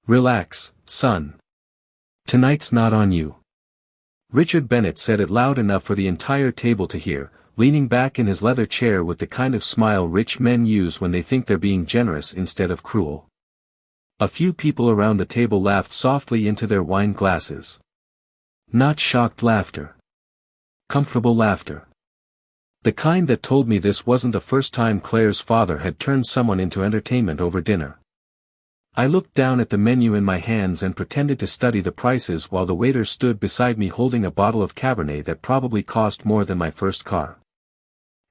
Relax, son. Tonight's not on you. Richard Bennett said it loud enough for the entire table to hear, leaning back in his leather chair with the kind of smile rich men use when they think they're being generous instead of cruel. A few people around the table laughed softly into their wine glasses. Not shocked laughter. Comfortable laughter. The kind that told me this wasn't the first time Claire's father had turned someone into entertainment over dinner. I looked down at the menu in my hands and pretended to study the prices while the waiter stood beside me holding a bottle of Cabernet that probably cost more than my first car.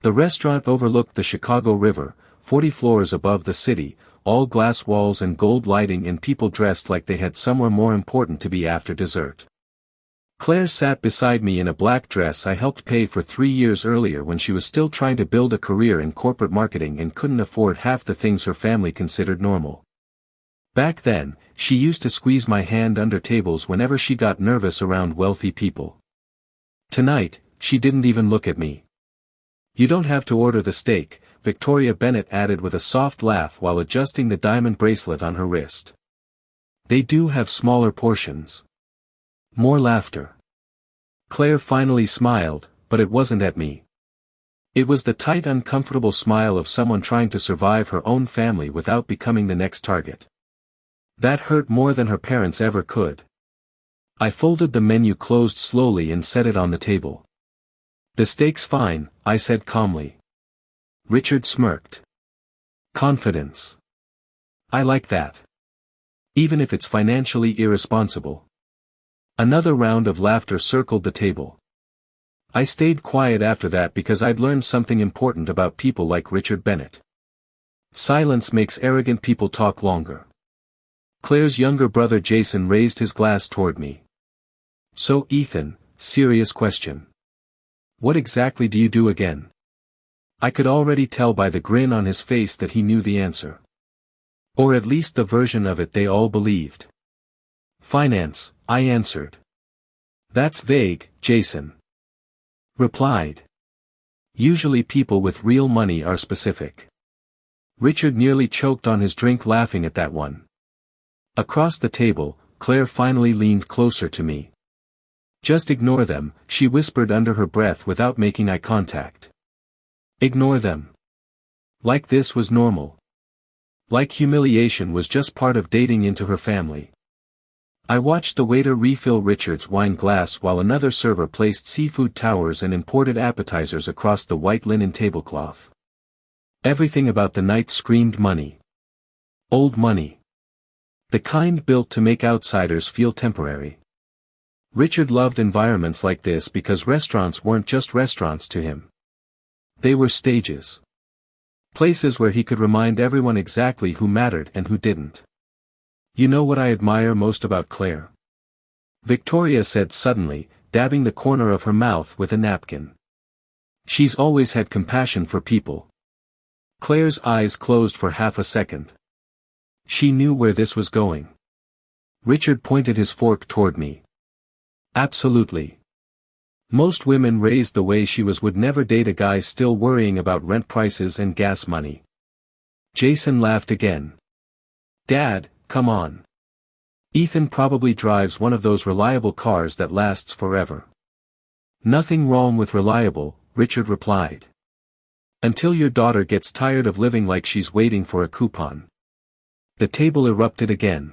The restaurant overlooked the Chicago River, 40 floors above the city, all glass walls and gold lighting and people dressed like they had somewhere more important to be after dessert. Claire sat beside me in a black dress I helped pay for 3 years earlier when she was still trying to build a career in corporate marketing and couldn't afford half the things her family considered normal. Back then, she used to squeeze my hand under tables whenever she got nervous around wealthy people. Tonight, she didn't even look at me. You don't have to order the steak, Victoria Bennett added with a soft laugh while adjusting the diamond bracelet on her wrist. They do have smaller portions. More laughter. Claire finally smiled, but it wasn't at me. It was the tight uncomfortable smile of someone trying to survive her own family without becoming the next target. That hurt more than her parents ever could. I folded the menu closed slowly and set it on the table. The steak's fine, I said calmly. Richard smirked. Confidence. I like that. Even if it's financially irresponsible. Another round of laughter circled the table. I stayed quiet after that because I'd learned something important about people like Richard Bennett. Silence makes arrogant people talk longer. Claire's younger brother Jason raised his glass toward me. So Ethan, serious question. What exactly do you do again? I could already tell by the grin on his face that he knew the answer. Or at least the version of it they all believed. Finance, I answered. That's vague, Jason replied. Usually people with real money are specific. Richard nearly choked on his drink laughing at that one. Across the table, Claire finally leaned closer to me. Just ignore them, she whispered under her breath without making eye contact. Ignore them. Like this was normal. Like humiliation was just part of dating into her family. I watched the waiter refill Richard's wine glass while another server placed seafood towers and imported appetizers across the white linen tablecloth. Everything about the night screamed money. Old money. The kind built to make outsiders feel temporary. Richard loved environments like this because restaurants weren't just restaurants to him. They were stages. Places where he could remind everyone exactly who mattered and who didn't. You know what I admire most about Claire? Victoria said suddenly, dabbing the corner of her mouth with a napkin. She's always had compassion for people. Claire's eyes closed for half a second. She knew where this was going. Richard pointed his fork toward me. Absolutely. Most women raised the way she was would never date a guy still worrying about rent prices and gas money. Jason laughed again. Dad, come on. Ethan probably drives one of those reliable cars that lasts forever. Nothing wrong with reliable, Richard replied. Until your daughter gets tired of living like she's waiting for a coupon. The table erupted again.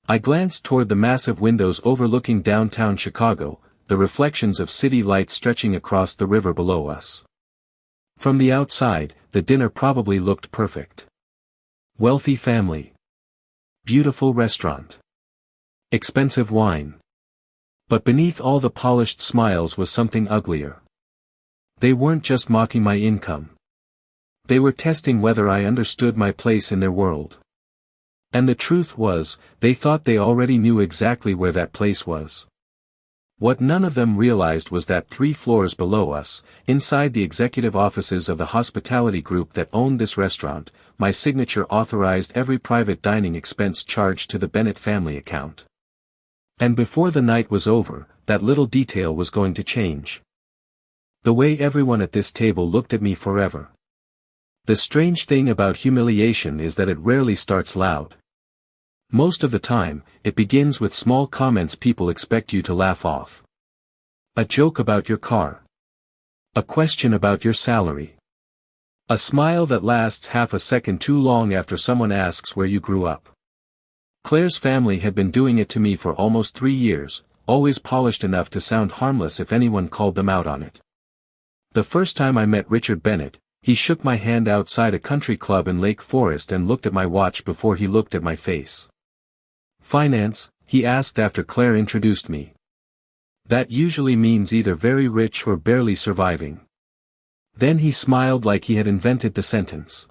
I glanced toward the massive windows overlooking downtown Chicago, the reflections of city lights stretching across the river below us. From the outside, the dinner probably looked perfect. Wealthy family. Beautiful restaurant. Expensive wine. But beneath all the polished smiles was something uglier. They weren't just mocking my income. They were testing whether I understood my place in their world. And the truth was, they thought they already knew exactly where that place was. What none of them realized was that 3 floors below us, inside the executive offices of the hospitality group that owned this restaurant, my signature authorized every private dining expense charged to the Bennett family account. And before the night was over, that little detail was going to change. The way everyone at this table looked at me forever. The strange thing about humiliation is that it rarely starts loud. Most of the time, it begins with small comments people expect you to laugh off. A joke about your car. A question about your salary. A smile that lasts half a second too long after someone asks where you grew up. Claire's family had been doing it to me for almost 3 years, always polished enough to sound harmless if anyone called them out on it. The first time I met Richard Bennett, he shook my hand outside a country club in Lake Forest and looked at my watch before he looked at my face. "Finance?" he asked after Claire introduced me. That usually means either very rich or barely surviving. Then he smiled like he had invented the sentence.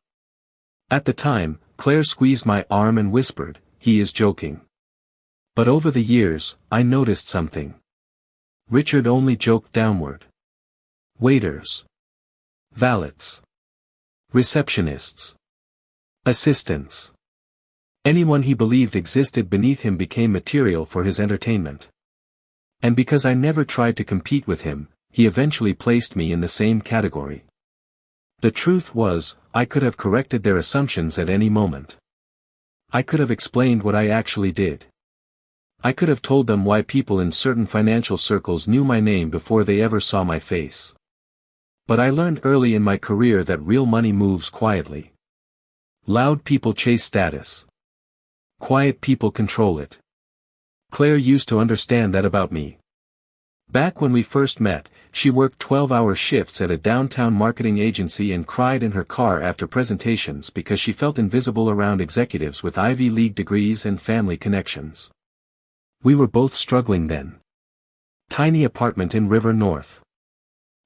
At the time, Claire squeezed my arm and whispered, "He is joking." But over the years, I noticed something. Richard only joked downward. Waiters. Valets. Receptionists. Assistants. Anyone he believed existed beneath him became material for his entertainment. And because I never tried to compete with him, he eventually placed me in the same category. The truth was, I could have corrected their assumptions at any moment. I could have explained what I actually did. I could have told them why people in certain financial circles knew my name before they ever saw my face. But I learned early in my career that real money moves quietly. Loud people chase status. Quiet people control it. Claire used to understand that about me. Back when we first met, she worked 12-hour shifts at a downtown marketing agency and cried in her car after presentations because she felt invisible around executives with Ivy League degrees and family connections. We were both struggling then. Tiny apartment in River North.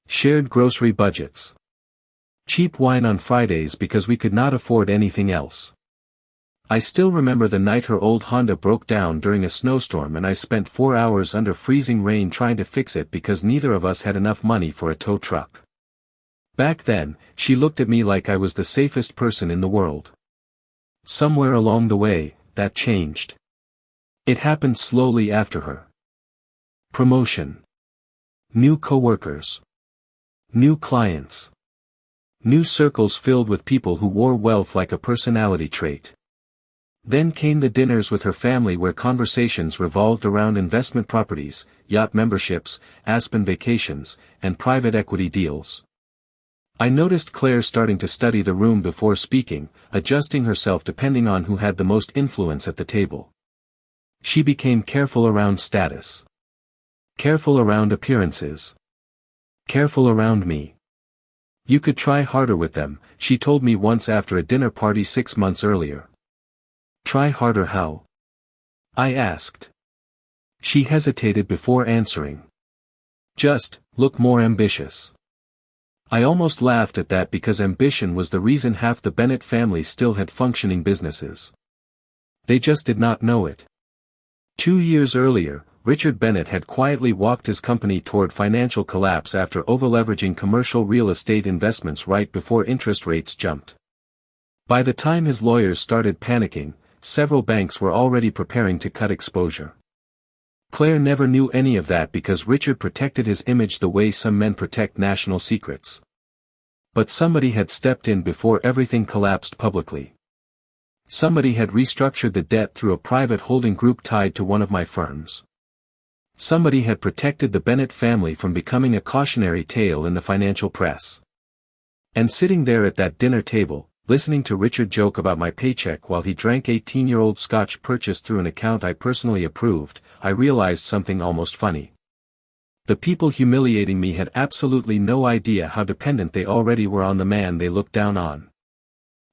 Shared grocery budgets. Cheap wine on Fridays because we could not afford anything else. I still remember the night her old Honda broke down during a snowstorm and I spent 4 hours under freezing rain trying to fix it because neither of us had enough money for a tow truck. Back then, she looked at me like I was the safest person in the world. Somewhere along the way, that changed. It happened slowly after her. Promotion. New coworkers. New clients. New circles filled with people who wore wealth like a personality trait. Then came the dinners with her family where conversations revolved around investment properties, yacht memberships, Aspen vacations, and private equity deals. I noticed Claire starting to study the room before speaking, adjusting herself depending on who had the most influence at the table. She became careful around status. Careful around appearances. Careful around me. "You could try harder with them," she told me once after a dinner party 6 months earlier. "Try harder how?" I asked. She hesitated before answering. "Just, look more ambitious." I almost laughed at that because ambition was the reason half the Bennett family still had functioning businesses. They just did not know it. 2 years earlier, Richard Bennett had quietly walked his company toward financial collapse after overleveraging commercial real estate investments right before interest rates jumped. By the time his lawyers started panicking, several banks were already preparing to cut exposure. Claire never knew any of that because Richard protected his image the way some men protect national secrets. But somebody had stepped in before everything collapsed publicly. Somebody had restructured the debt through a private holding group tied to one of my firms. Somebody had protected the Bennett family from becoming a cautionary tale in the financial press. And sitting there at that dinner table, listening to Richard joke about my paycheck while he drank 18-year-old scotch purchased through an account I personally approved, I realized something almost funny. The people humiliating me had absolutely no idea how dependent they already were on the man they looked down on.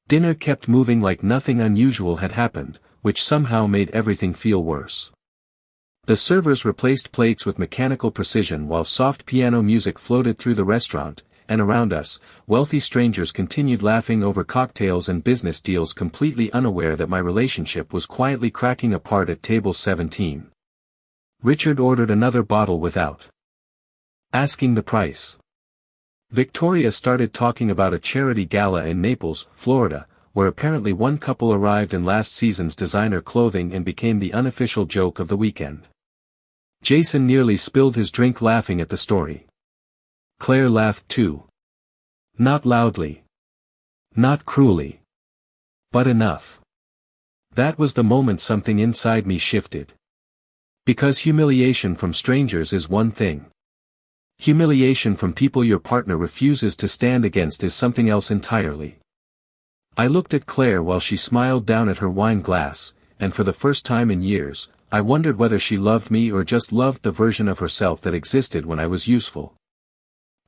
Dinner kept moving like nothing unusual had happened, which somehow made everything feel worse. The servers replaced plates with mechanical precision while soft piano music floated through the restaurant, and around us, wealthy strangers continued laughing over cocktails and business deals completely unaware that my relationship was quietly cracking apart at table 17. Richard ordered another bottle without asking the price. Victoria started talking about a charity gala in Naples, Florida, where apparently one couple arrived in last season's designer clothing and became the unofficial joke of the weekend. Jason nearly spilled his drink laughing at the story. Claire laughed too. Not loudly. Not cruelly. But enough. That was the moment something inside me shifted. Because humiliation from strangers is one thing. Humiliation from people your partner refuses to stand against is something else entirely. I looked at Claire while she smiled down at her wine glass, and for the first time in years, I wondered whether she loved me or just loved the version of herself that existed when I was useful.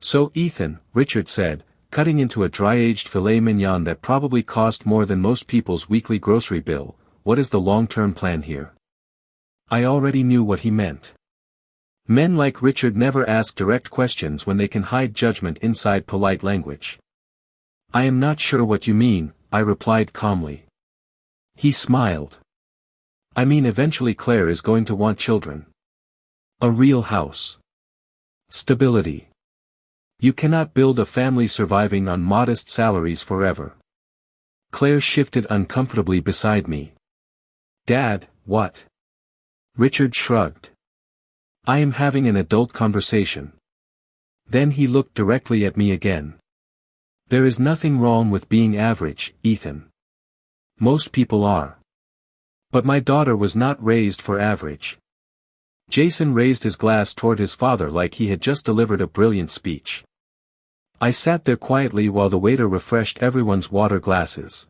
"So Ethan," Richard said, cutting into a dry-aged filet mignon that probably cost more than most people's weekly grocery bill, "what is the long-term plan here?" I already knew what he meant. Men like Richard never ask direct questions when they can hide judgment inside polite language. "I am not sure what you mean," I replied calmly. He smiled. "I mean eventually Claire is going to want children. A real house. Stability. You cannot build a family surviving on modest salaries forever." Claire shifted uncomfortably beside me. "Dad, what?" Richard shrugged. "I am having an adult conversation." Then he looked directly at me again. "There is nothing wrong with being average, Ethan. Most people are. But my daughter was not raised for average." Jason raised his glass toward his father like he had just delivered a brilliant speech. I sat there quietly while the waiter refreshed everyone's water glasses.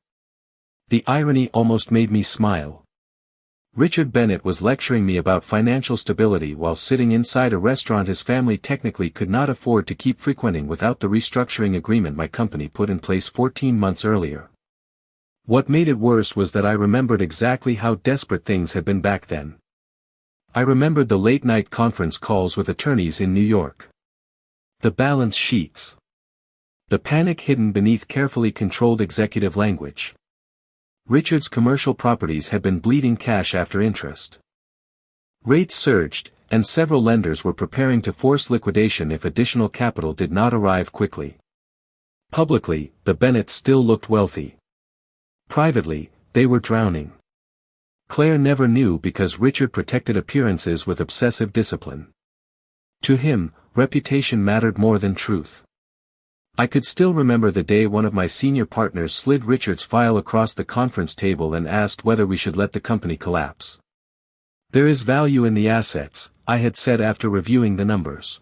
The irony almost made me smile. Richard Bennett was lecturing me about financial stability while sitting inside a restaurant his family technically could not afford to keep frequenting without the restructuring agreement my company put in place 14 months earlier. What made it worse was that I remembered exactly how desperate things had been back then. I remembered the late-night conference calls with attorneys in New York. The balance sheets. The panic hidden beneath carefully controlled executive language. Richard's commercial properties had been bleeding cash after interest. Rates surged, and several lenders were preparing to force liquidation if additional capital did not arrive quickly. Publicly, the Bennetts still looked wealthy. Privately, they were drowning. Claire never knew because Richard protected appearances with obsessive discipline. To him, reputation mattered more than truth. I could still remember the day one of my senior partners slid Richard's file across the conference table and asked whether we should let the company collapse. "There is value in the assets," I had said after reviewing the numbers.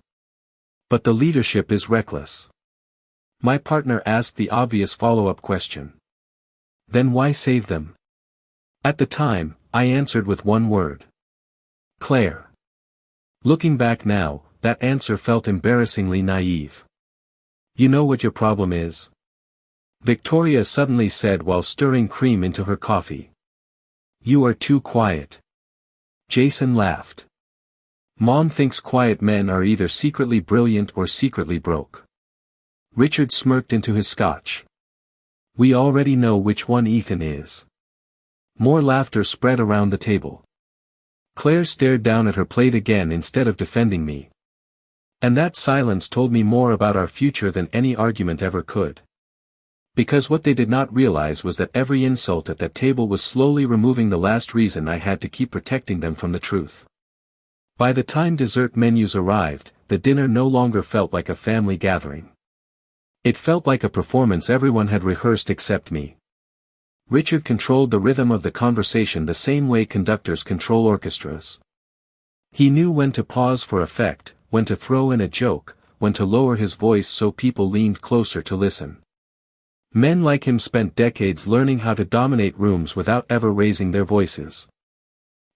"But the leadership is reckless." My partner asked the obvious follow-up question. "Then why save them?" At the time, I answered with one word. Claire. Looking back now, that answer felt embarrassingly naive. "You know what your problem is?" Victoria suddenly said while stirring cream into her coffee. "You are too quiet." Jason laughed. "Mom thinks quiet men are either secretly brilliant or secretly broke." Richard smirked into his scotch. "We already know which one Ethan is." More laughter spread around the table. Claire stared down at her plate again instead of defending me. And that silence told me more about our future than any argument ever could. Because what they did not realize was that every insult at that table was slowly removing the last reason I had to keep protecting them from the truth. By the time dessert menus arrived, the dinner no longer felt like a family gathering. It felt like a performance everyone had rehearsed except me. Richard controlled the rhythm of the conversation the same way conductors control orchestras. He knew when to pause for effect, when to throw in a joke, when to lower his voice so people leaned closer to listen. Men like him spent decades learning how to dominate rooms without ever raising their voices.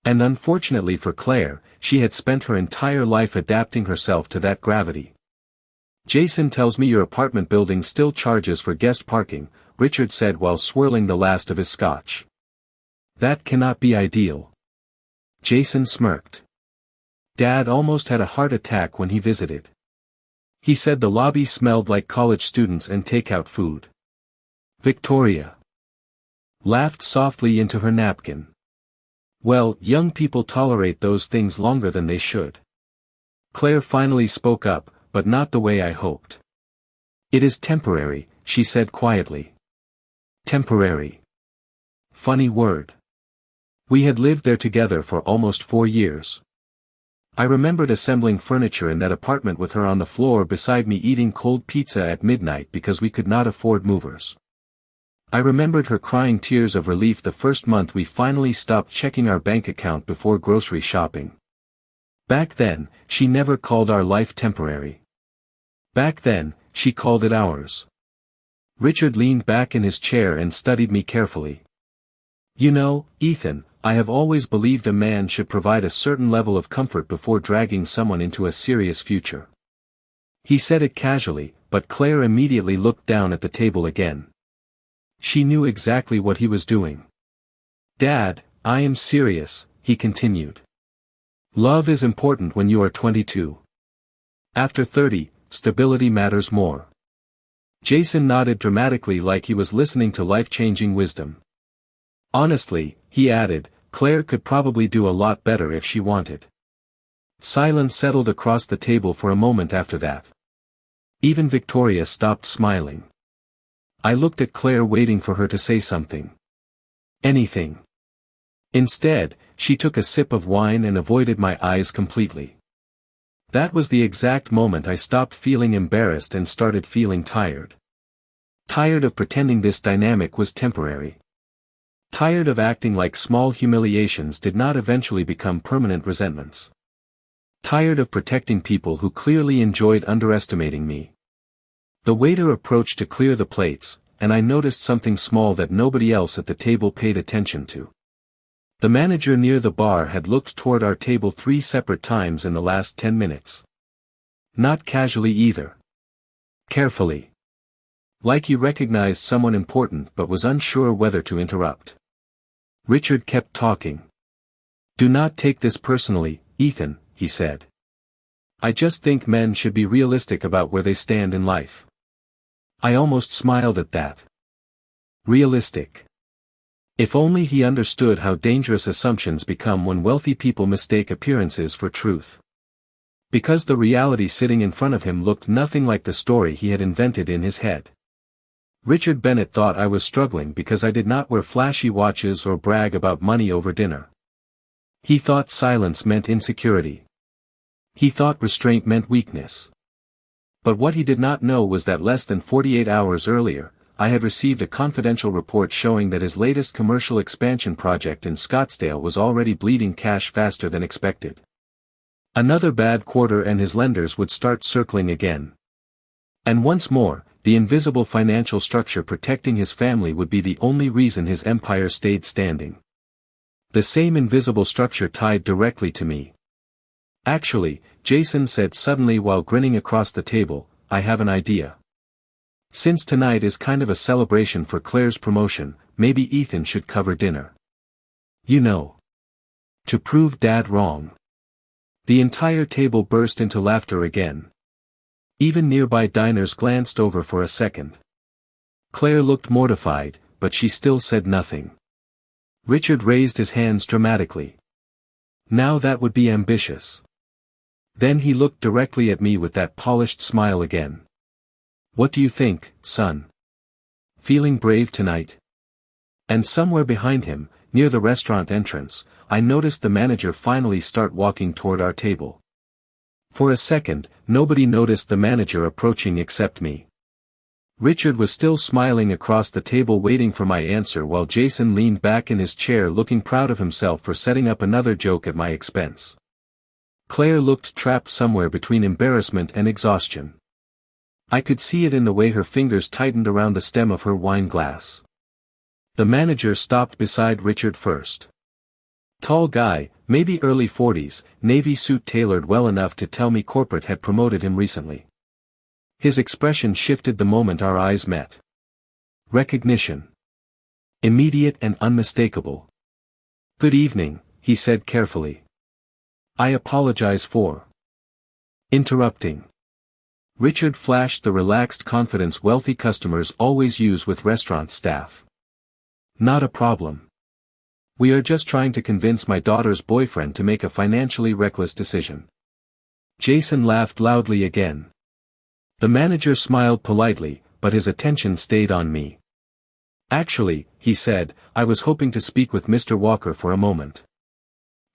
And unfortunately for Claire, she had spent her entire life adapting herself to that gravity. "Jason tells me your apartment building still charges for guest parking," Richard said while swirling the last of his scotch. "That cannot be ideal." Jason smirked. "Dad almost had a heart attack when he visited. He said the lobby smelled like college students and takeout food." Victoria laughed softly into her napkin. "Well, young people tolerate those things longer than they should." Claire finally spoke up, but not the way I hoped. "It is temporary," she said quietly. Temporary. Funny word. We had lived there together for almost 4 years. I remembered assembling furniture in that apartment with her on the floor beside me eating cold pizza at midnight because we could not afford movers. I remembered her crying tears of relief the first month we finally stopped checking our bank account before grocery shopping. Back then, she never called our life temporary. Back then, she called it ours. Richard leaned back in his chair and studied me carefully. You know, Ethan, I have always believed a man should provide a certain level of comfort before dragging someone into a serious future. He said it casually, but Claire immediately looked down at the table again. She knew exactly what he was doing. Dad, I am serious, he continued. Love is important when you are 22. After 30, stability matters more. Jason nodded dramatically like he was listening to life-changing wisdom. Honestly, he added, Claire could probably do a lot better if she wanted. Silence settled across the table for a moment after that. Even Victoria stopped smiling. I looked at Claire waiting for her to say something. Anything. Instead, she took a sip of wine and avoided my eyes completely. That was the exact moment I stopped feeling embarrassed and started feeling tired. Tired of pretending this dynamic was temporary. Tired of acting like small humiliations did not eventually become permanent resentments. Tired of protecting people who clearly enjoyed underestimating me. The waiter approached to clear the plates, and I noticed something small that nobody else at the table paid attention to. The manager near the bar had looked toward our table 3 separate times in the last 10 minutes. Not casually either. Carefully. Like he recognized someone important but was unsure whether to interrupt. Richard kept talking. Do not take this personally, Ethan, he said. I just think men should be realistic about where they stand in life. I almost smiled at that. Realistic. If only he understood how dangerous assumptions become when wealthy people mistake appearances for truth. Because the reality sitting in front of him looked nothing like the story he had invented in his head. Richard Bennett thought I was struggling because I did not wear flashy watches or brag about money over dinner. He thought silence meant insecurity. He thought restraint meant weakness. But what he did not know was that less than 48 hours earlier, I had received a confidential report showing that his latest commercial expansion project in Scottsdale was already bleeding cash faster than expected. Another bad quarter and his lenders would start circling again. And once more, the invisible financial structure protecting his family would be the only reason his empire stayed standing. The same invisible structure tied directly to me. Actually, Jason said suddenly while grinning across the table, I have an idea. Since tonight is kind of a celebration for Claire's promotion, maybe Ethan should cover dinner. You know. To prove Dad wrong. The entire table burst into laughter again. Even nearby diners glanced over for a second. Claire looked mortified, but she still said nothing. Richard raised his hands dramatically. Now that would be ambitious. Then he looked directly at me with that polished smile again. What do you think, son? Feeling brave tonight? And somewhere behind him, near the restaurant entrance, I noticed the manager finally start walking toward our table. For a second, nobody noticed the manager approaching except me. Richard was still smiling across the table waiting for my answer while Jason leaned back in his chair looking proud of himself for setting up another joke at my expense. Claire looked trapped somewhere between embarrassment and exhaustion. I could see it in the way her fingers tightened around the stem of her wine glass. The manager stopped beside Richard first. Tall guy, maybe early 40s, navy suit tailored well enough to tell me corporate had promoted him recently. His expression shifted the moment our eyes met. Recognition. Immediate and unmistakable. Good evening, he said carefully. I apologize for interrupting. Richard flashed the relaxed confidence wealthy customers always use with restaurant staff. Not a problem. We are just trying to convince my daughter's boyfriend to make a financially reckless decision. Jason laughed loudly again. The manager smiled politely, but his attention stayed on me. Actually, he said, I was hoping to speak with Mr. Walker for a moment.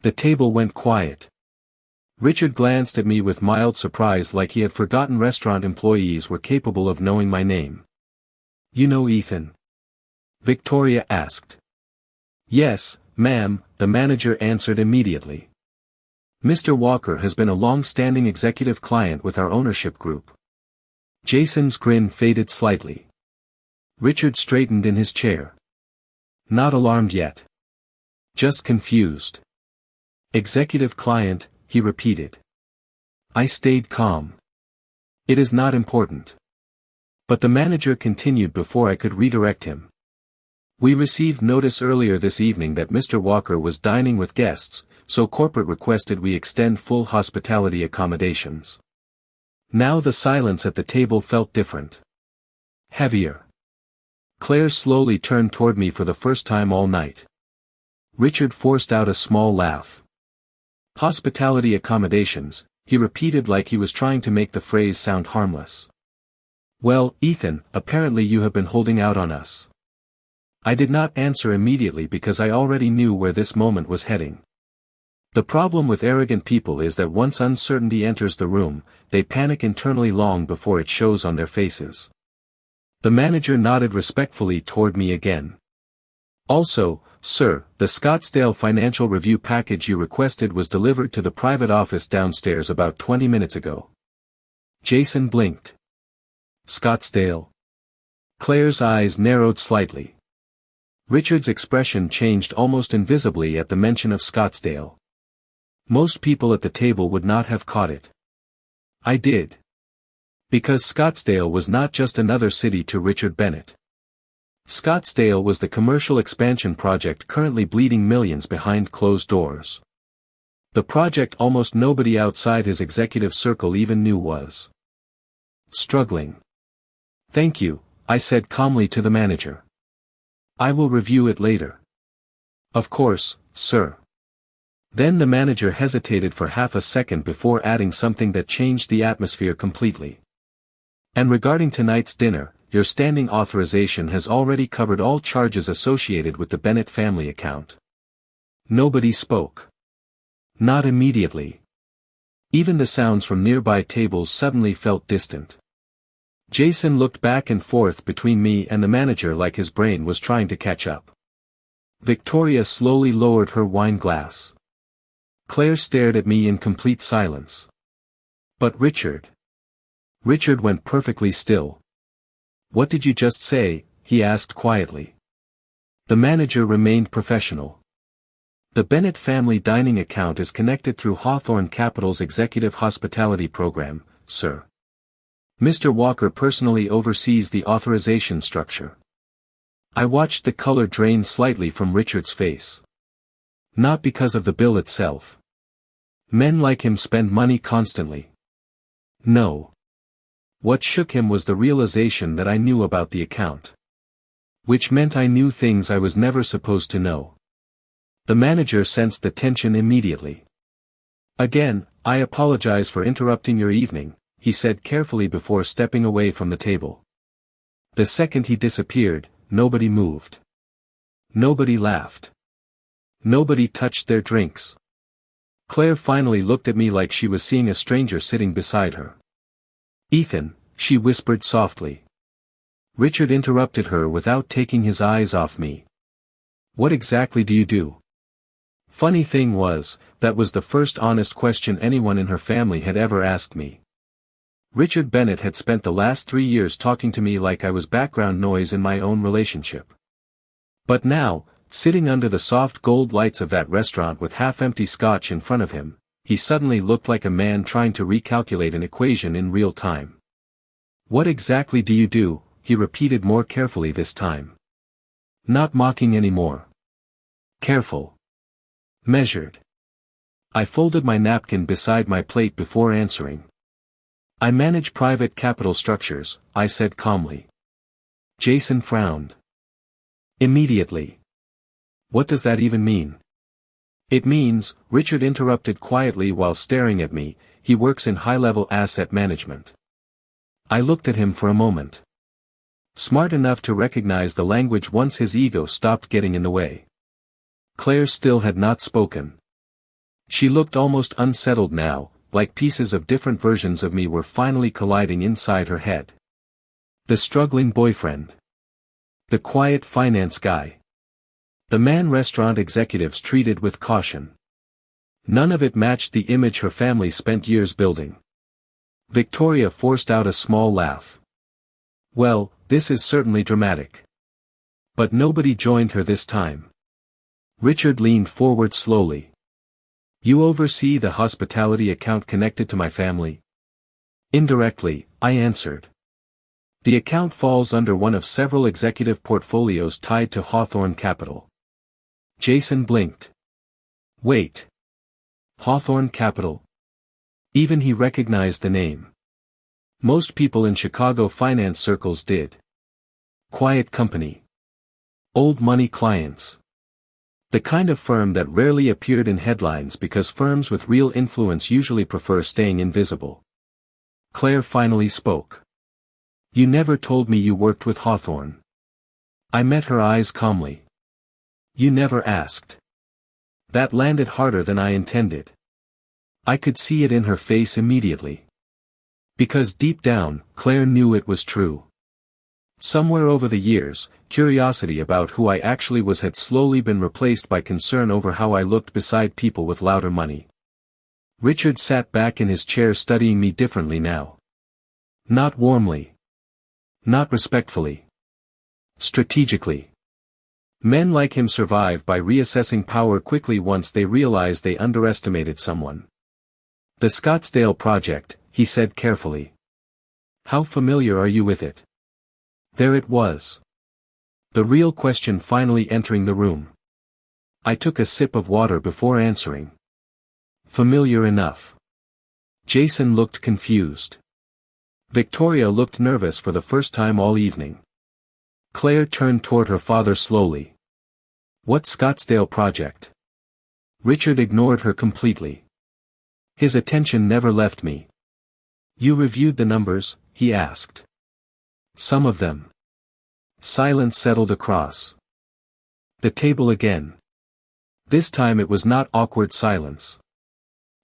The table went quiet. Richard glanced at me with mild surprise like he had forgotten restaurant employees were capable of knowing my name. You know Ethan. Victoria asked. Yes, ma'am, the manager answered immediately. Mr. Walker has been a long-standing executive client with our ownership group. Jason's grin faded slightly. Richard straightened in his chair. Not alarmed yet. Just confused. Executive client, he repeated. I stayed calm. It is not important. But the manager continued before I could redirect him. We received notice earlier this evening that Mr. Walker was dining with guests, so corporate requested we extend full hospitality accommodations. Now the silence at the table felt different. Heavier. Claire slowly turned toward me for the first time all night. Richard forced out a small laugh. Hospitality accommodations, he repeated like he was trying to make the phrase sound harmless. Well, Ethan, apparently you have been holding out on us. I did not answer immediately because I already knew where this moment was heading. The problem with arrogant people is that once uncertainty enters the room, they panic internally long before it shows on their faces. The manager nodded respectfully toward me again. Also, sir, the Scottsdale financial review package you requested was delivered to the private office downstairs about 20 minutes ago. Jason blinked. Scottsdale. Claire's eyes narrowed slightly. Richard's expression changed almost invisibly at the mention of Scottsdale. Most people at the table would not have caught it. I did. Because Scottsdale was not just another city to Richard Bennett. Scottsdale was the commercial expansion project currently bleeding millions behind closed doors. The project almost nobody outside his executive circle even knew was struggling. Thank you, I said calmly to the manager. I will review it later. Of course, sir. Then the manager hesitated for half a second before adding something that changed the atmosphere completely. And regarding tonight's dinner, your standing authorization has already covered all charges associated with the Bennett family account. Nobody spoke. Not immediately. Even the sounds from nearby tables suddenly felt distant. Jason looked back and forth between me and the manager like his brain was trying to catch up. Victoria slowly lowered her wine glass. Claire stared at me in complete silence. But Richard. Richard went perfectly still. What did you just say? He asked quietly. The manager remained professional. The Bennett family dining account is connected through Hawthorne Capital's executive hospitality program, sir. Mr. Walker personally oversees the authorization structure. I watched the color drain slightly from Richard's face. Not because of the bill itself. Men like him spend money constantly. No. What shook him was the realization that I knew about the account. Which meant I knew things I was never supposed to know. The manager sensed the tension immediately. Again, I apologize for interrupting your evening, he said carefully before stepping away from the table. The second he disappeared, nobody moved. Nobody laughed. Nobody touched their drinks. Claire finally looked at me like she was seeing a stranger sitting beside her. Ethan, she whispered softly. Richard interrupted her without taking his eyes off me. What exactly do you do? Funny thing was, that was the first honest question anyone in her family had ever asked me. Richard Bennett had spent the last 3 years talking to me like I was background noise in my own relationship. But now, sitting under the soft gold lights of that restaurant with half-empty scotch in front of him, he suddenly looked like a man trying to recalculate an equation in real time. What exactly do you do? He repeated more carefully this time. Not mocking anymore. Careful. Measured. I folded my napkin beside my plate before answering. I manage private capital structures, I said calmly. Jason frowned. Immediately. What does that even mean? It means, Richard interrupted quietly while staring at me, he works in high-level asset management. I looked at him for a moment. Smart enough to recognize the language once his ego stopped getting in the way. Claire still had not spoken. She looked almost unsettled now, like pieces of different versions of me were finally colliding inside her head. The struggling boyfriend. The quiet finance guy. The man restaurant executives treated with caution. None of it matched the image her family spent years building. Victoria forced out a small laugh. Well, this is certainly dramatic. But nobody joined her this time. Richard leaned forward slowly. You oversee the hospitality account connected to my family? Indirectly, I answered. The account falls under one of several executive portfolios tied to Hawthorne Capital. Jason blinked. Wait. Hawthorne Capital? Even he recognized the name. Most people in Chicago finance circles did. Quiet company. Old money clients. The kind of firm that rarely appeared in headlines because firms with real influence usually prefer staying invisible. Claire finally spoke. You never told me you worked with Hawthorne. I met her eyes calmly. You never asked. That landed harder than I intended. I could see it in her face immediately. Because deep down, Claire knew it was true. Somewhere over the years, curiosity about who I actually was had slowly been replaced by concern over how I looked beside people with louder money. Richard sat back in his chair studying me differently now. Not warmly. Not respectfully. Strategically. Men like him survive by reassessing power quickly once they realize they underestimated someone. The Scottsdale Project, he said carefully. How familiar are you with it? There it was. The real question finally entering the room. I took a sip of water before answering. Familiar enough. Jason looked confused. Victoria looked nervous for the first time all evening. Claire turned toward her father slowly. What Scottsdale Project? Richard ignored her completely. His attention never left me. You reviewed the numbers, he asked. Some of them. Silence settled across the table again. This time it was not awkward silence.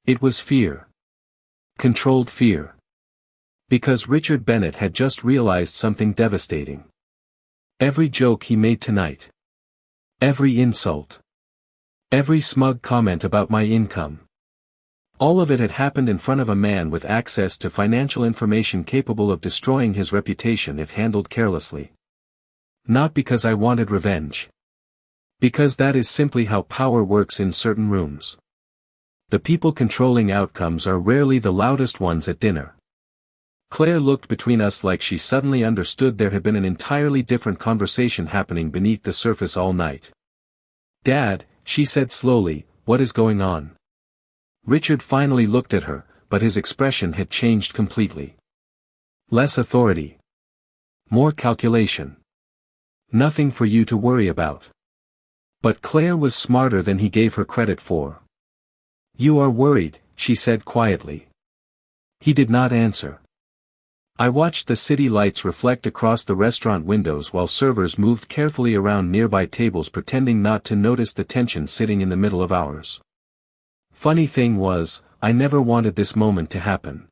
It was fear. Controlled fear. Because Richard Bennett had just realized something devastating. Every joke he made tonight. Every insult. Every smug comment about my income. All of it had happened in front of a man with access to financial information capable of destroying his reputation if handled carelessly. Not because I wanted revenge. Because that is simply how power works in certain rooms. The people controlling outcomes are rarely the loudest ones at dinner. Claire looked between us like she suddenly understood there had been an entirely different conversation happening beneath the surface all night. Dad, she said slowly, what is going on? Richard finally looked at her, but his expression had changed completely. Less authority. More calculation. Nothing for you to worry about. But Claire was smarter than he gave her credit for. You are worried, she said quietly. He did not answer. I watched the city lights reflect across the restaurant windows while servers moved carefully around nearby tables pretending not to notice the tension sitting in the middle of ours. Funny thing was, I never wanted this moment to happen.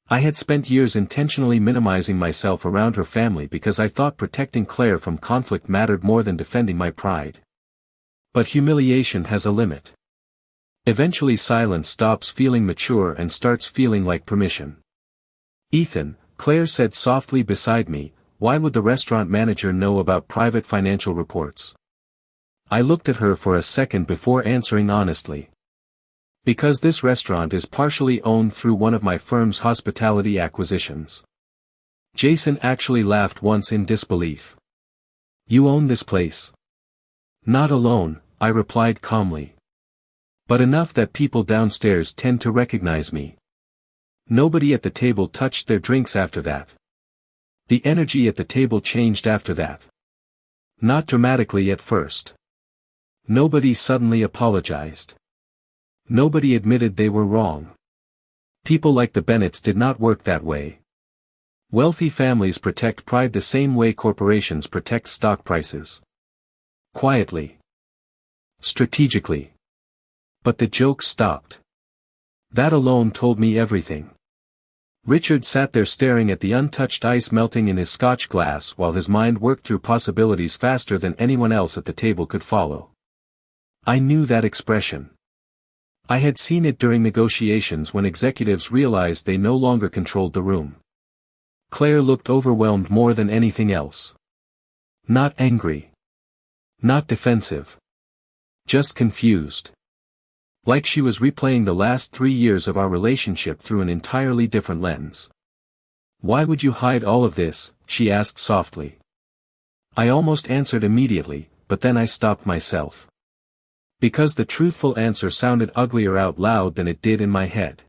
I had spent years intentionally minimizing myself around her family because I thought protecting Claire from conflict mattered more than defending my pride. But humiliation has a limit. Eventually silence stops feeling mature and starts feeling like permission. Ethan, Claire said softly beside me, why would the restaurant manager know about private financial reports? I looked at her for a second before answering honestly. Because this restaurant is partially owned through one of my firm's hospitality acquisitions. Jason actually laughed once in disbelief. You own this place? Not alone, I replied calmly. But enough that people downstairs tend to recognize me. Nobody at the table touched their drinks after that. The energy at the table changed after that. Not dramatically at first. Nobody suddenly apologized. Nobody admitted they were wrong. People like the Bennetts did not work that way. Wealthy families protect pride the same way corporations protect stock prices. Quietly. Strategically. But the joke stopped. That alone told me everything. Richard sat there staring at the untouched ice melting in his scotch glass while his mind worked through possibilities faster than anyone else at the table could follow. I knew that expression. I had seen it during negotiations when executives realized they no longer controlled the room. Claire looked overwhelmed more than anything else. Not angry. Not defensive. Just confused. Like she was replaying the last 3 years of our relationship through an entirely different lens. "Why would you hide all of this?" she asked softly. I almost answered immediately, but then I stopped myself. Because the truthful answer sounded uglier out loud than it did in my head.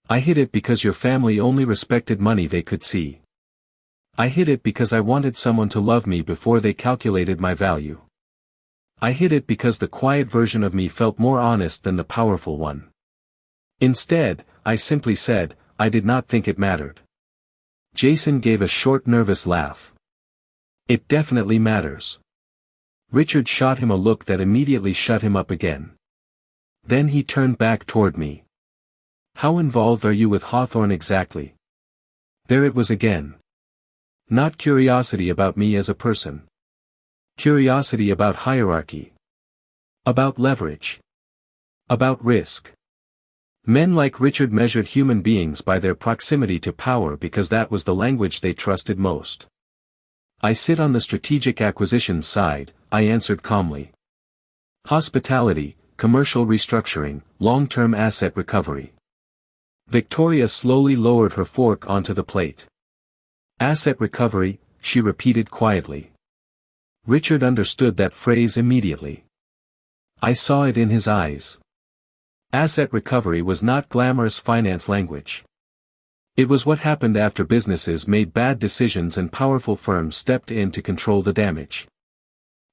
"I hid it because your family only respected money they could see. I hid it because I wanted someone to love me before they calculated my value. I hid it because the quiet version of me felt more honest than the powerful one. Instead, I simply said, I did not think it mattered." Jason gave a short nervous laugh. "It definitely matters." Richard shot him a look that immediately shut him up again. Then he turned back toward me. "How involved are you with Hawthorne exactly?" There it was again. Not curiosity about me as a person. Curiosity about hierarchy. About leverage. About risk. Men like Richard measured human beings by their proximity to power because that was the language they trusted most. "I sit on the strategic acquisitions side," I answered calmly. "Hospitality, commercial restructuring, long-term asset recovery." Victoria slowly lowered her fork onto the plate. "Asset recovery," she repeated quietly. Richard understood that phrase immediately. I saw it in his eyes. Asset recovery was not glamorous finance language. It was what happened after businesses made bad decisions and powerful firms stepped in to control the damage.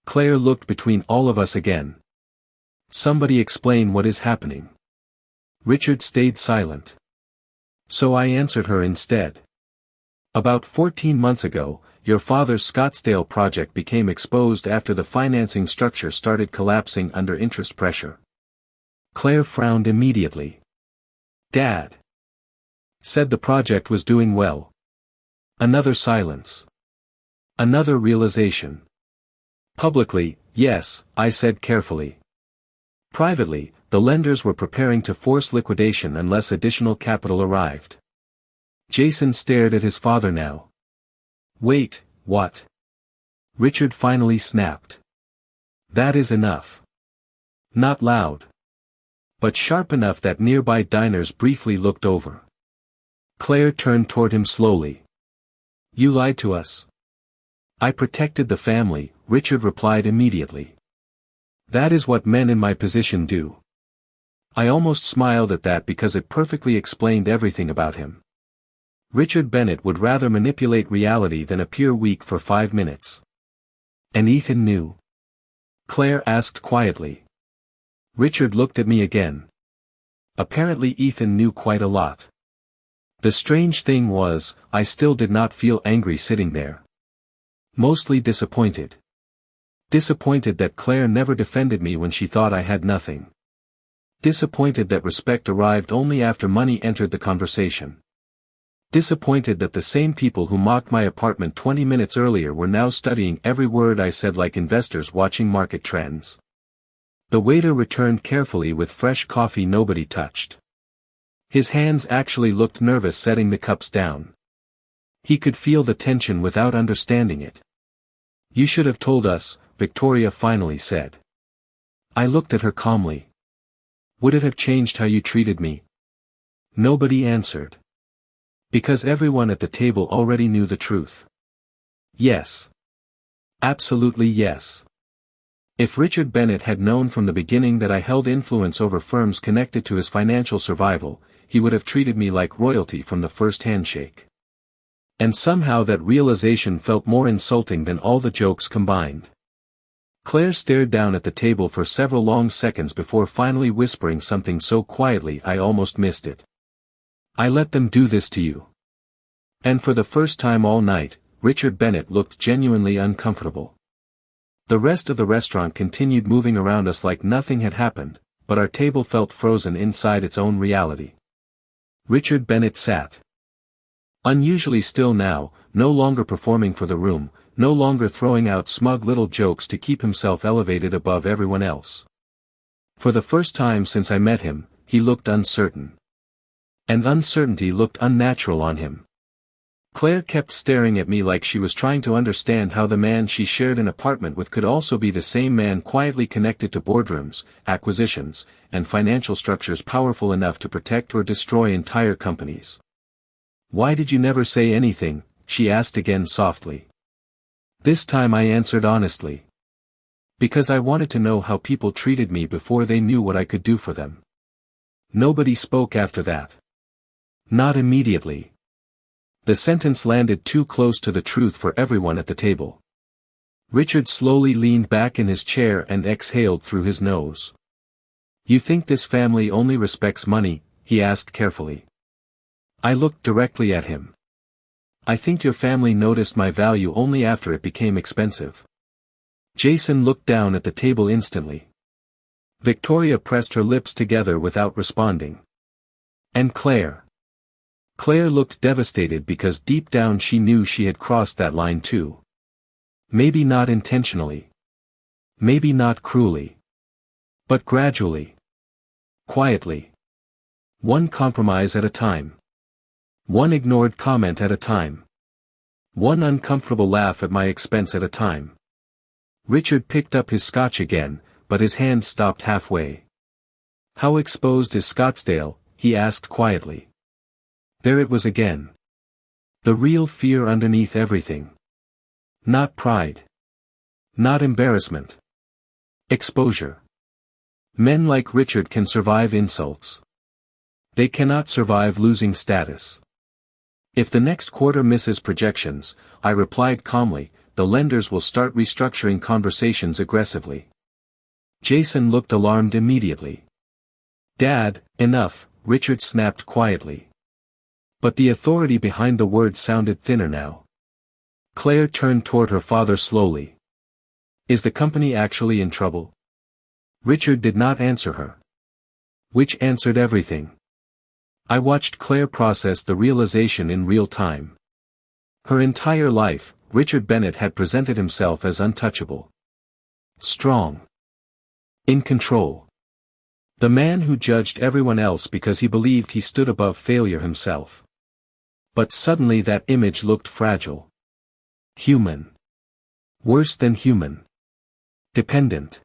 Claire looked between all of us again. "Somebody explain what is happening." Richard stayed silent. So I answered her instead. "About 14 months ago, your father's Scottsdale project became exposed after the financing structure started collapsing under interest pressure." Claire frowned immediately. "Dad said the project was doing well." Another silence. Another realization. "Publicly, yes," I said carefully. Privately, the lenders were preparing to force liquidation unless additional capital arrived. Jason stared at his father now. "Wait, what?" Richard finally snapped. "That is enough." Not loud. But sharp enough that nearby diners briefly looked over. Claire turned toward him slowly. "You lied to us." "I protected the family," Richard replied immediately. "That is what men in my position do." I almost smiled at that because it perfectly explained everything about him. Richard Bennett would rather manipulate reality than appear weak for 5 minutes. "And Ethan knew?" Claire asked quietly. Richard looked at me again. Apparently Ethan knew quite a lot. The strange thing was, I still did not feel angry sitting there. Mostly disappointed. Disappointed that Claire never defended me when she thought I had nothing. Disappointed that respect arrived only after money entered the conversation. Disappointed that the same people who mocked my apartment 20 minutes earlier were now studying every word I said like investors watching market trends. The waiter returned carefully with fresh coffee nobody touched. His hands actually looked nervous setting the cups down. He could feel the tension without understanding it. "You should have told us," Victoria finally said. I looked at her calmly. "Would it have changed how you treated me?" Nobody answered. Because everyone at the table already knew the truth. Yes. Absolutely yes. If Richard Bennett had known from the beginning that I held influence over firms connected to his financial survival, he would have treated me like royalty from the first handshake. And somehow that realization felt more insulting than all the jokes combined. Claire stared down at the table for several long seconds before finally whispering something so quietly I almost missed it. "I let them do this to you." And for the first time all night, Richard Bennett looked genuinely uncomfortable. The rest of the restaurant continued moving around us like nothing had happened, but our table felt frozen inside its own reality. Richard Bennett sat Unusually still now, no longer performing for the room, no longer throwing out smug little jokes to keep himself elevated above everyone else. For the first time since I met him, he looked uncertain. And uncertainty looked unnatural on him. Claire kept staring at me like she was trying to understand how the man she shared an apartment with could also be the same man quietly connected to boardrooms, acquisitions, and financial structures powerful enough to protect or destroy entire companies. "Why did you never say anything?" she asked again softly. This time I answered honestly. Because I wanted to know how people treated me before they knew what I could do for them. Nobody spoke after that. Not immediately. The sentence landed too close to the truth for everyone at the table. Richard slowly leaned back in his chair and exhaled through his nose. "You think this family only respects money?" he asked carefully. I looked directly at him. "I think your family noticed my value only after it became expensive." Jason looked down at the table instantly. Victoria pressed her lips together without responding. And Claire. Claire looked devastated because deep down she knew she had crossed that line too. Maybe not intentionally. Maybe not cruelly. But gradually. Quietly. One compromise at a time. One ignored comment at a time. One uncomfortable laugh at my expense at a time. Richard picked up his scotch again, but his hand stopped halfway. "How exposed is Scottsdale?" he asked quietly. There it was again. The real fear underneath everything. Not pride. Not embarrassment. Exposure. Men like Richard can survive insults. They cannot survive losing status. "If the next quarter misses projections," I replied calmly, "the lenders will start restructuring conversations aggressively." Jason looked alarmed immediately. "Dad, enough," Richard snapped quietly. But the authority behind the words sounded thinner now. Claire turned toward her father slowly. "Is the company actually in trouble?" Richard did not answer her. Which answered everything. I watched Claire process the realization in real time. Her entire life, Richard Bennett had presented himself as untouchable. Strong. In control. The man who judged everyone else because he believed he stood above failure himself. But suddenly that image looked fragile. Human. Worse than human. Dependent.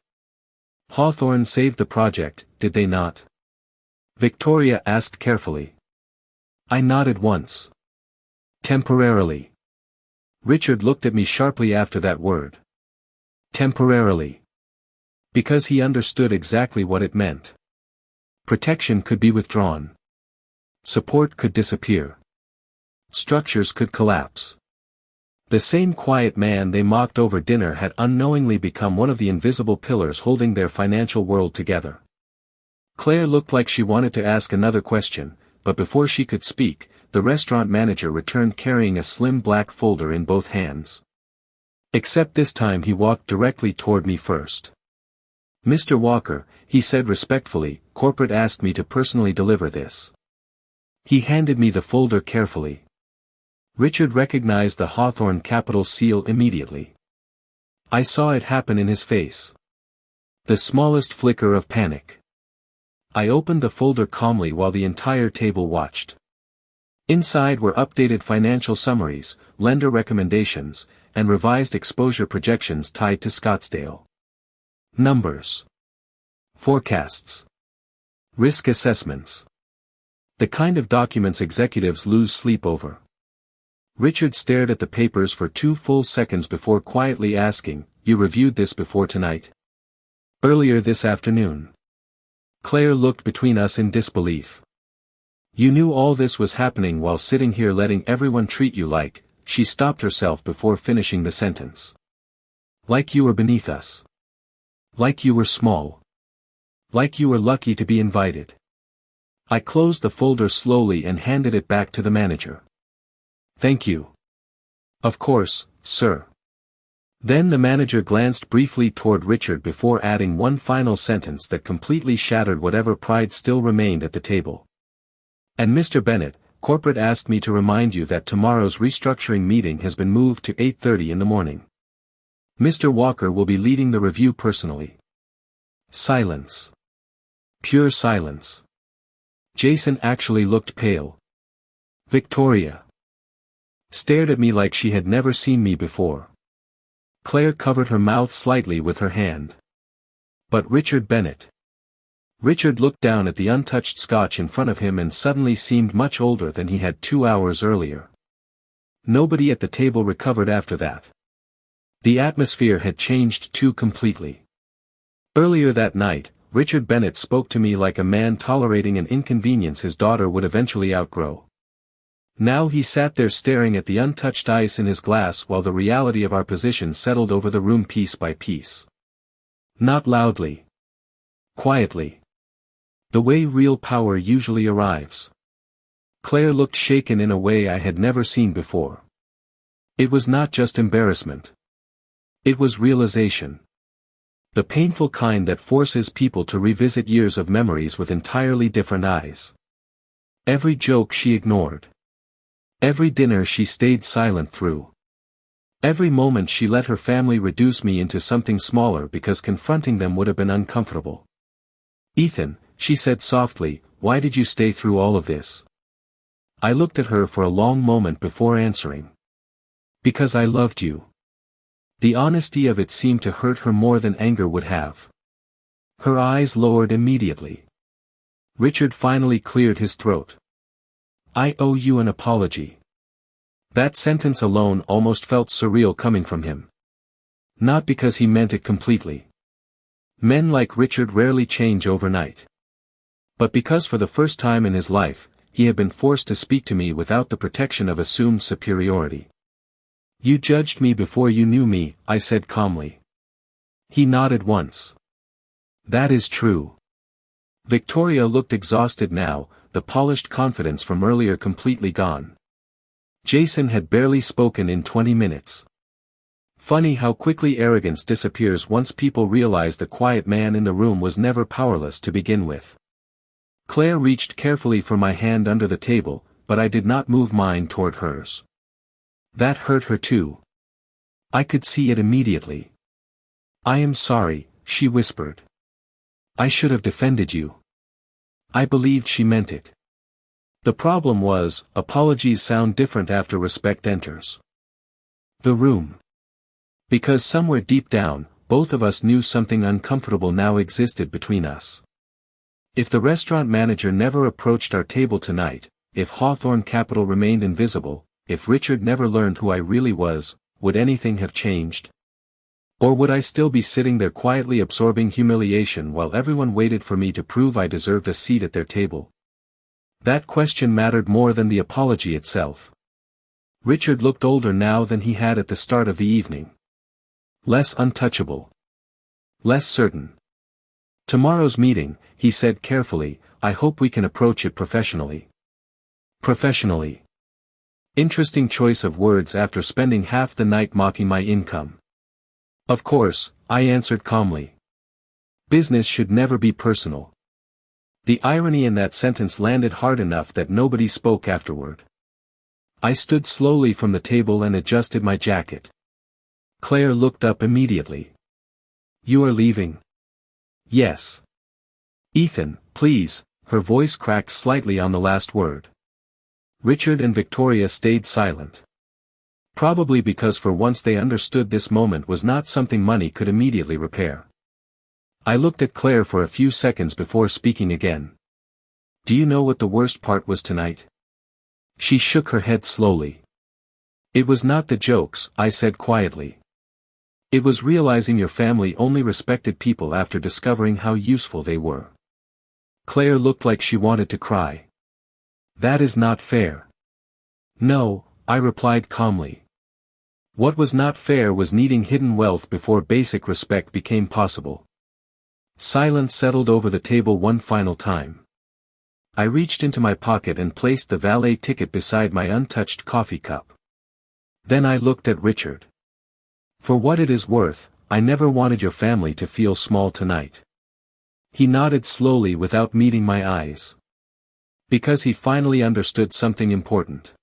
Hawthorne saved the project, did they not? Victoria asked carefully. I nodded once. Temporarily. Richard looked at me sharply after that word. Temporarily. Because he understood exactly what it meant. Protection could be withdrawn. Support could disappear. Structures could collapse. The same quiet man they mocked over dinner had unknowingly become one of the invisible pillars holding their financial world together. Claire looked like she wanted to ask another question, but before she could speak, the restaurant manager returned carrying a slim black folder in both hands. Except this time he walked directly toward me first. "Mr. Walker," he said respectfully, "corporate asked me to personally deliver this." He handed me the folder carefully. Richard recognized the Hawthorne capital seal immediately. I saw it happen in his face. The smallest flicker of panic. I opened the folder calmly while the entire table watched. Inside were updated financial summaries, lender recommendations, and revised exposure projections tied to Scottsdale. Numbers. Forecasts. Risk assessments. The kind of documents executives lose sleep over. Richard stared at the papers for 2 full seconds before quietly asking, "You reviewed this before tonight?" "Earlier this afternoon." Claire looked between us in disbelief. "You knew all this was happening while sitting here letting everyone treat you like," she stopped herself before finishing the sentence. "Like you were beneath us. Like you were small. Like you were lucky to be invited." I closed the folder slowly and handed it back to the manager. "Thank you." "Of course, sir." Then the manager glanced briefly toward Richard before adding one final sentence that completely shattered whatever pride still remained at the table. "And Mr. Bennett, corporate asked me to remind you that tomorrow's restructuring meeting has been moved to 8:30 in the morning. Mr. Walker will be leading the review personally. Silence. Pure silence. Jason actually looked pale. Victoria stared at me like she had never seen me before. Claire covered her mouth slightly with her hand. But Richard Bennett. Richard looked down at the untouched scotch in front of him and suddenly seemed much older than he had 2 hours earlier. Nobody at the table recovered after that. The atmosphere had changed too completely. Earlier that night, Richard Bennett spoke to me like a man tolerating an inconvenience his daughter would eventually outgrow. Now he sat there staring at the untouched ice in his glass while the reality of our position settled over the room piece by piece. Not loudly. Quietly. The way real power usually arrives. Claire looked shaken in a way I had never seen before. It was not just embarrassment. It was realization. The painful kind that forces people to revisit years of memories with entirely different eyes. Every joke she ignored. Every dinner she stayed silent through. Every moment she let her family reduce me into something smaller because confronting them would have been uncomfortable. Ethan, she said softly, why did you stay through all of this? I looked at her for a long moment before answering. Because I loved you. The honesty of it seemed to hurt her more than anger would have. Her eyes lowered immediately. Richard finally cleared his throat. I owe you an apology. That sentence alone almost felt surreal coming from him. Not because he meant it completely. Men like Richard rarely change overnight. But because for the first time in his life, he had been forced to speak to me without the protection of assumed superiority. You judged me before you knew me, I said calmly. He nodded once. That is true. Victoria looked exhausted now, the polished confidence from earlier completely gone. Jason had barely spoken in 20 minutes. Funny how quickly arrogance disappears once people realize the quiet man in the room was never powerless to begin with. Claire reached carefully for my hand under the table, but I did not move mine toward hers. That hurt her too. I could see it immediately. I am sorry, she whispered. I should have defended you. I believed she meant it. The problem was, apologies sound different after respect enters the room. Because somewhere deep down, both of us knew something uncomfortable now existed between us. If the restaurant manager never approached our table tonight, if Hawthorne Capital remained invisible, if Richard never learned who I really was, would anything have changed? Or would I still be sitting there quietly absorbing humiliation while everyone waited for me to prove I deserved a seat at their table? That question mattered more than the apology itself. Richard looked older now than he had at the start of the evening. Less untouchable. Less certain. Tomorrow's meeting, he said carefully, I hope we can approach it professionally. Professionally. Interesting choice of words after spending half the night mocking my income. Of course, I answered calmly. Business should never be personal. The irony in that sentence landed hard enough that nobody spoke afterward. I stood slowly from the table and adjusted my jacket. Claire looked up immediately. You are leaving? Yes. Ethan, please, her voice cracked slightly on the last word. Richard and Victoria stayed silent. Probably because for once they understood this moment was not something money could immediately repair. I looked at Claire for a few seconds before speaking again. Do you know what the worst part was tonight? She shook her head slowly. It was not the jokes, I said quietly. It was realizing your family only respected people after discovering how useful they were. Claire looked like she wanted to cry. That is not fair. No, I replied calmly. What was not fair was needing hidden wealth before basic respect became possible. Silence settled over the table one final time. I reached into my pocket and placed the valet ticket beside my untouched coffee cup. Then I looked at Richard. For what it is worth, I never wanted your family to feel small tonight. He nodded slowly without meeting my eyes. Because he finally understood something important.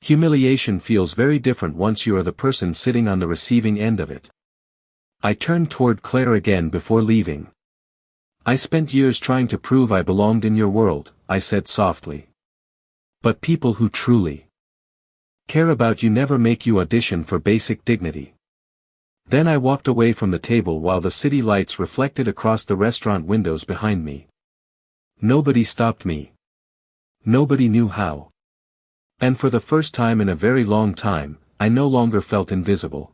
Humiliation feels very different once you are the person sitting on the receiving end of it. I turned toward Claire again before leaving. I spent years trying to prove I belonged in your world, I said softly. But people who truly care about you never make you audition for basic dignity. Then I walked away from the table while the city lights reflected across the restaurant windows behind me. Nobody stopped me. Nobody knew how. And for the first time in a very long time, I no longer felt invisible.